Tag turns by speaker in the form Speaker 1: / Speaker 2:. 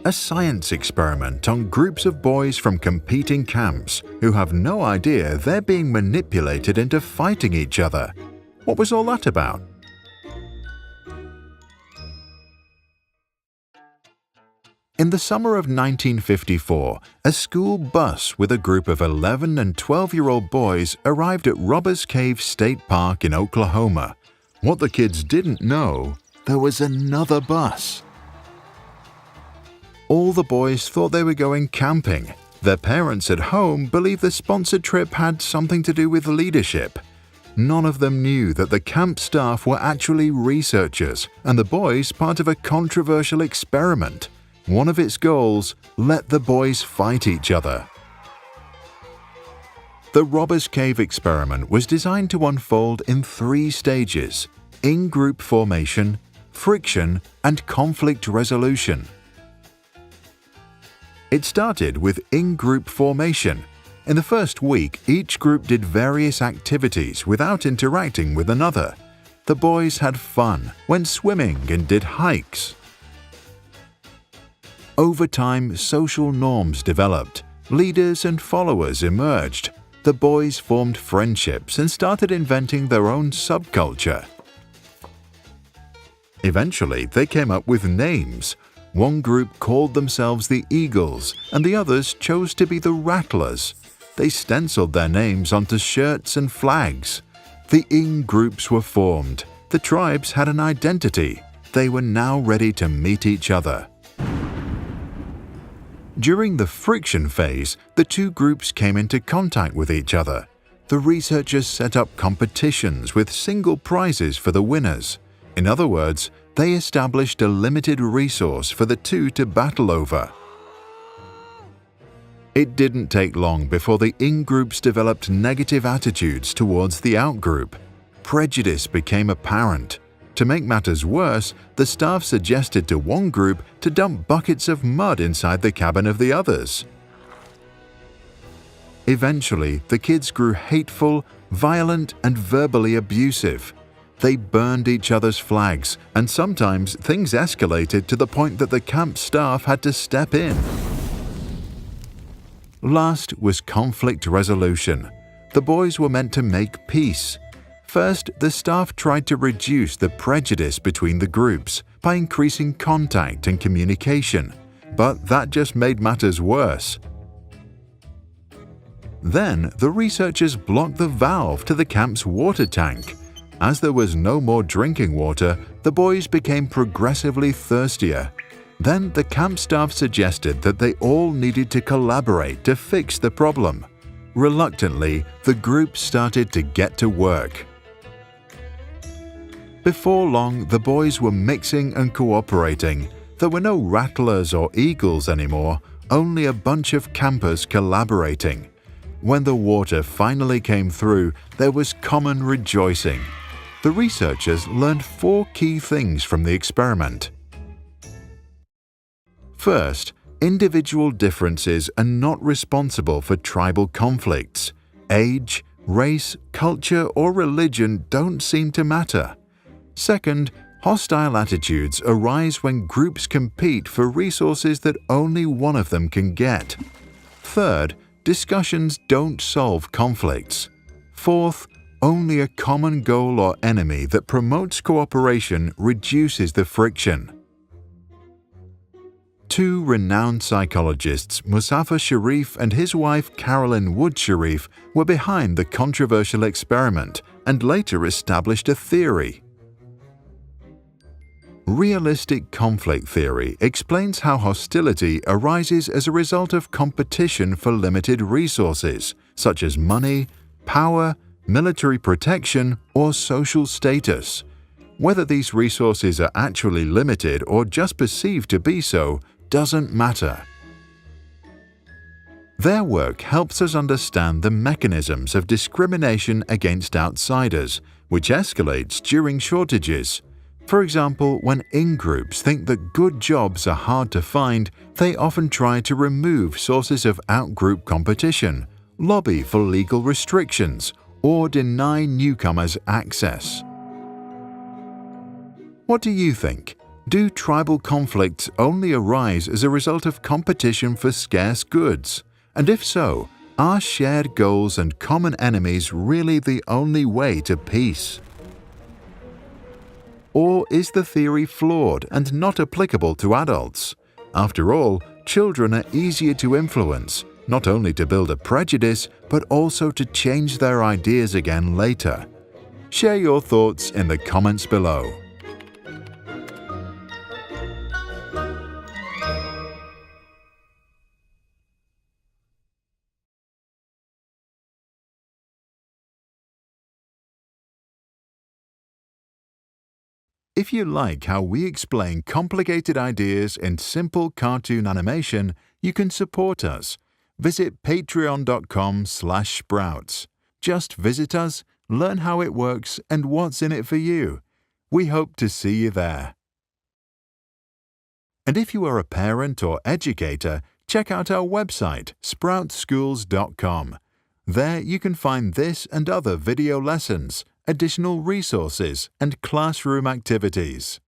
Speaker 1: a science experiment on groups of boys from competing camps who have no idea they're being manipulated into fighting each other. What was all that about? In the summer of 1954, a school bus with a group of 11 and 12-year-old boys arrived at Robbers Cave State Park in Oklahoma. What the kids didn't know, there was another bus. All the boys thought they were going camping. Their parents at home believed the sponsored trip had something to do with leadership. None of them knew that the camp staff were actually researchers and the boys part of a controversial experiment. One of its goals, let the boys fight each other. The Robbers Cave experiment was designed to unfold in 3 stages: in-group formation, friction, and conflict resolution. It started with in-group formation. In the first week, each group did various activities without interacting with another. The boys had fun, went swimming, and did hikes. Over time, social norms developed. Leaders and followers emerged. The boys formed friendships and started inventing their own subculture. Eventually, they came up with names. One group called themselves the Eagles, and the others chose to be the Rattlers. They stenciled their names onto shirts and flags. The in-groups were formed. The tribes had an identity. They were now ready to meet each other. During the friction phase, the 2 groups came into contact with each other. The researchers set up competitions with single prizes for the winners. In other words, they established a limited resource for the 2 to battle over. It didn't take long before the in-groups developed negative attitudes towards the out-group. Prejudice became apparent. To make matters worse, the staff suggested to one group to dump buckets of mud inside the cabin of the others. Eventually, the kids grew hateful, violent, and verbally abusive. They burned each other's flags, and sometimes things escalated to the point that the camp staff had to step in. Last was conflict resolution. The boys were meant to make peace. First, the staff tried to reduce the prejudice between the groups by increasing contact and communication, but that just made matters worse. Then, the researchers blocked the valve to the camp's water tank. As there was no more drinking water, the boys became progressively thirstier. Then the camp staff suggested that they all needed to collaborate to fix the problem. Reluctantly, the group started to get to work. Before long, the boys were mixing and cooperating. There were no rattlers or eagles anymore, only a bunch of campers collaborating. When the water finally came through, there was common rejoicing. The researchers learned 4 key things from the experiment. First, individual differences are not responsible for tribal conflicts. Age, race, culture, or religion don't seem to matter. Second, hostile attitudes arise when groups compete for resources that only one of them can get. Third, discussions don't solve conflicts. Fourth, only a common goal or enemy that promotes cooperation reduces the friction. 2 renowned psychologists, Muzafer Sherif and his wife Carolyn Wood Sherif, were behind the controversial experiment and later established a theory. Realistic conflict theory explains how hostility arises as a result of competition for limited resources, such as money, power, military protection, or social status. Whether these resources are actually limited or just perceived to be so doesn't matter. Their work helps us understand the mechanisms of discrimination against outsiders, which escalates during shortages. For example, when in-groups think that good jobs are hard to find, they often try to remove sources of out-group competition, lobby for legal restrictions, or deny newcomers access. What do you think? Do tribal conflicts only arise as a result of competition for scarce goods? And if so, are shared goals and common enemies really the only way to peace? Or is the theory flawed and not applicable to adults? After all, children are easier to influence, not only to build a prejudice, but also to change their ideas again later. Share your thoughts in the comments below. If you like how we explain complicated ideas in simple cartoon animation, you can support us. Visit patreon.com/sprouts. Just visit us, learn how it works and what's in it for you. We hope to see you there. And if you are a parent or educator, check out our website, sproutschools.com. There you can find this and other video lessons, additional resources, and classroom activities.